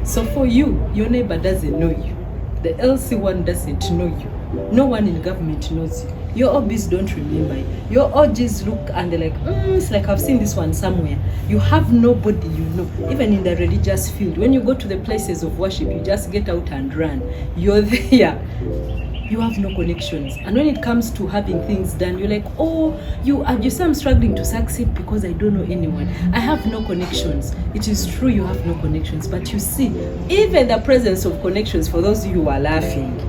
So for you, your neighbor doesn't know you. The LC one doesn't know you. No one in government knows you. Your OBs don't remember you. Your OGs look and they're like, it's like I've seen this one somewhere. You have nobody you know. Even in the religious field, when you go to the places of worship, you just get out and run. You're there. You have no connections. And when it comes to having things done, you're like, you say I'm struggling to succeed because I don't know anyone. I have no connections. It is true you have no connections, but you see, even the presence of connections, for those of you who are laughing,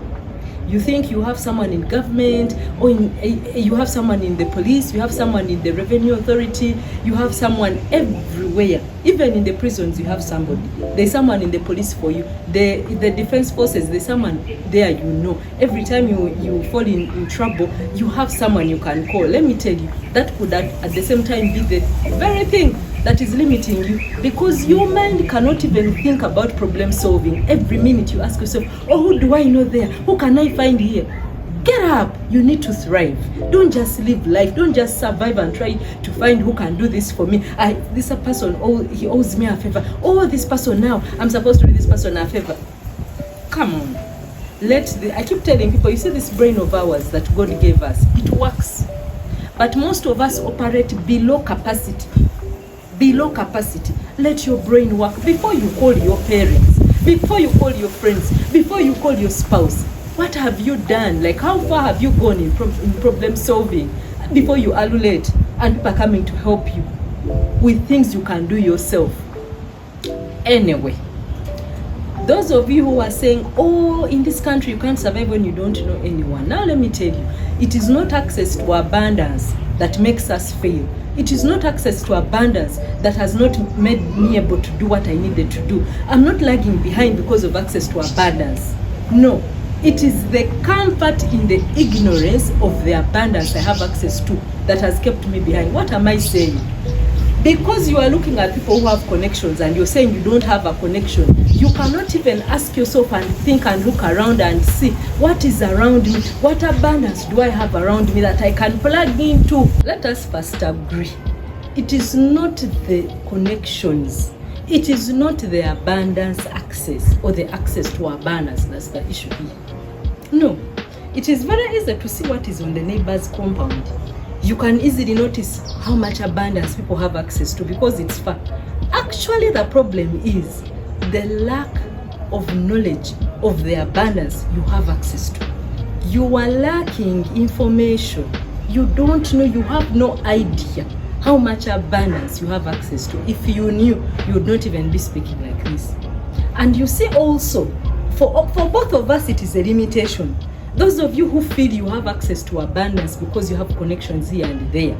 you think you have someone in government, or you have someone in the police, you have someone in the revenue authority, you have someone everywhere. Even in the prisons, you have somebody. There's someone in the police for you. The defense forces, there's someone there you know. Every time you fall in trouble, you have someone you can call. Let me tell you, that could at the same time be the very thing that is limiting you, because your mind cannot even think about problem solving. Every minute you ask yourself, who do I know there? Who can I find here? Get up. You need to thrive. Don't just live life. Don't just survive and try to find who can do this for me. This person, he owes me a favor. This person now, I'm supposed to do this person a favor. Come on. I keep telling people, you see this brain of ours that God gave us, it works. But most of us operate below capacity. Below capacity. Let your brain work before you call your parents, before you call your friends, before you call your spouse. What have you done? Like, how far have you gone in problem solving before you allulate and people are coming to help you with things you can do yourself? Anyway, those of you who are saying, in this country you can't survive when you don't know anyone. Now let me tell you, it is not access to abundance that makes us fail. It is not access to abundance that has not made me able to do what I needed to do. I'm not lagging behind because of access to abundance. No, it is the comfort in the ignorance of the abundance I have access to that has kept me behind. What am I saying? Because you are looking at people who have connections and you're saying you don't have a connection, you cannot even ask yourself and think and look around and see what is around me. What abundance do I have around me that I can plug into? Let us first agree. It is not the connections. It is not the abundance access or the access to abundance that's the issue here. No. It is very easy to see what is on the neighbor's compound. You can easily notice how much abundance people have access to because it's far. Actually, the problem is the lack of knowledge of the abundance you have access to. You are lacking information. You don't know, you have no idea how much abundance you have access to. If you knew, you would not even be speaking like this. And you see also, for both of us, it is a limitation. Those of you who feel you have access to abundance because you have connections here and there,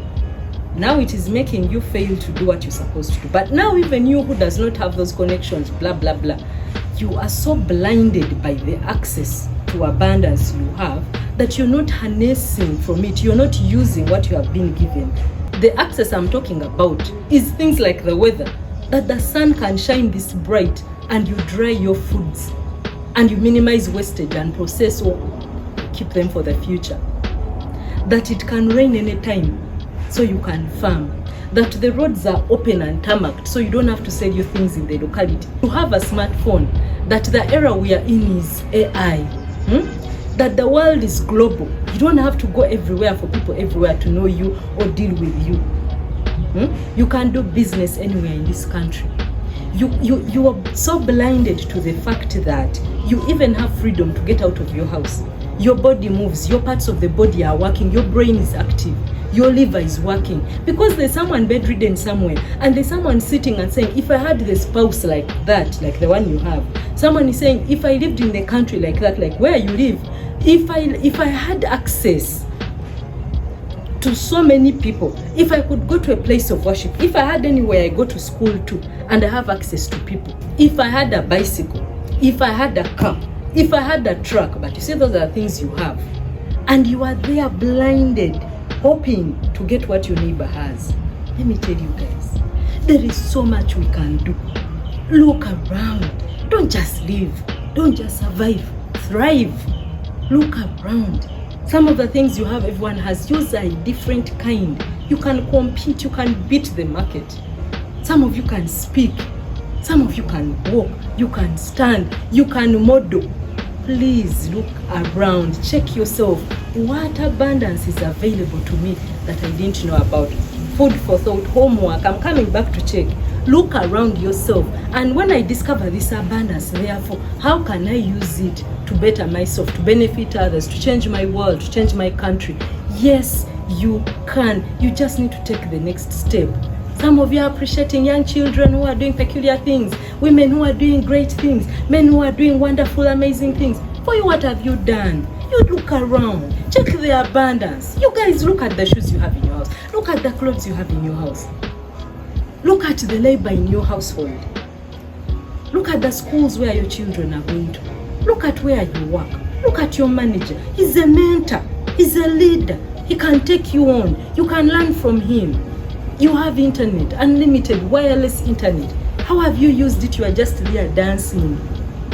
now it is making you fail to do what you're supposed to do. But now even you who does not have those connections, blah, blah, blah, you are so blinded by the access to abundance you have that you're not harnessing from it. You're not using what you have been given. The access I'm talking about is things like the weather, that the sun can shine this bright and you dry your foods and you minimize wastage and process or keep them for the future. That it can rain anytime so you can farm. That the roads are open and tarmacked so you don't have to sell your things in the locality. You have a smartphone. That the era we are in is AI. That the world is global. You don't have to go everywhere for people everywhere to know you or deal with you. You can do business anywhere in this country. You are so blinded to the fact that you even have freedom to get out of your house. Your body moves, your parts of the body are working, your brain is active, your liver is working. Because there's someone bedridden somewhere, and there's someone sitting and saying, if I had the spouse like that, like the one you have, someone is saying, if I lived in the country like that, like where you live, if I had access to so many people, if I could go to a place of worship, if I had anywhere I go to school to, and I have access to people, if I had a bicycle, if I had a car, if I had a truck, but you see those are the things you have, and you are there blinded, hoping to get what your neighbor has. Let me tell you guys, there is so much we can do. Look around. Don't just live. Don't just survive. Thrive. Look around. Some of the things you have, everyone has. Yours are a different kind. You can compete. You can beat the market. Some of you can speak. Some of you can walk, you can stand, you can model. Please look around, check yourself. What abundance is available to me that I didn't know about? Food for thought, homework. I'm coming back to check. Look around yourself. And when I discover this abundance, therefore, how can I use it to better myself, to benefit others, to change my world, to change my country? Yes, you can. You just need to take the next step. Some of you are appreciating young children who are doing peculiar things, women who are doing great things, men who are doing wonderful, amazing things. For you, what have you done? You look around, check the abundance. You guys look at the shoes you have in your house. Look at the clothes you have in your house. Look at the labor in your household. Look at the schools where your children are going to. Look at where you work. Look at your manager. He's a mentor. He's a leader. He can take you on. You can learn from him. You have internet, unlimited wireless internet. How have you used it? You are just there dancing.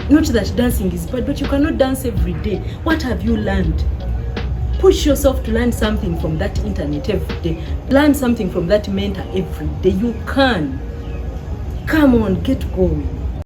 Not that dancing is bad, but you cannot dance every day. What have you learned? Push yourself to learn something from that internet every day. Learn something from that mentor every day. You can. Come on, get going.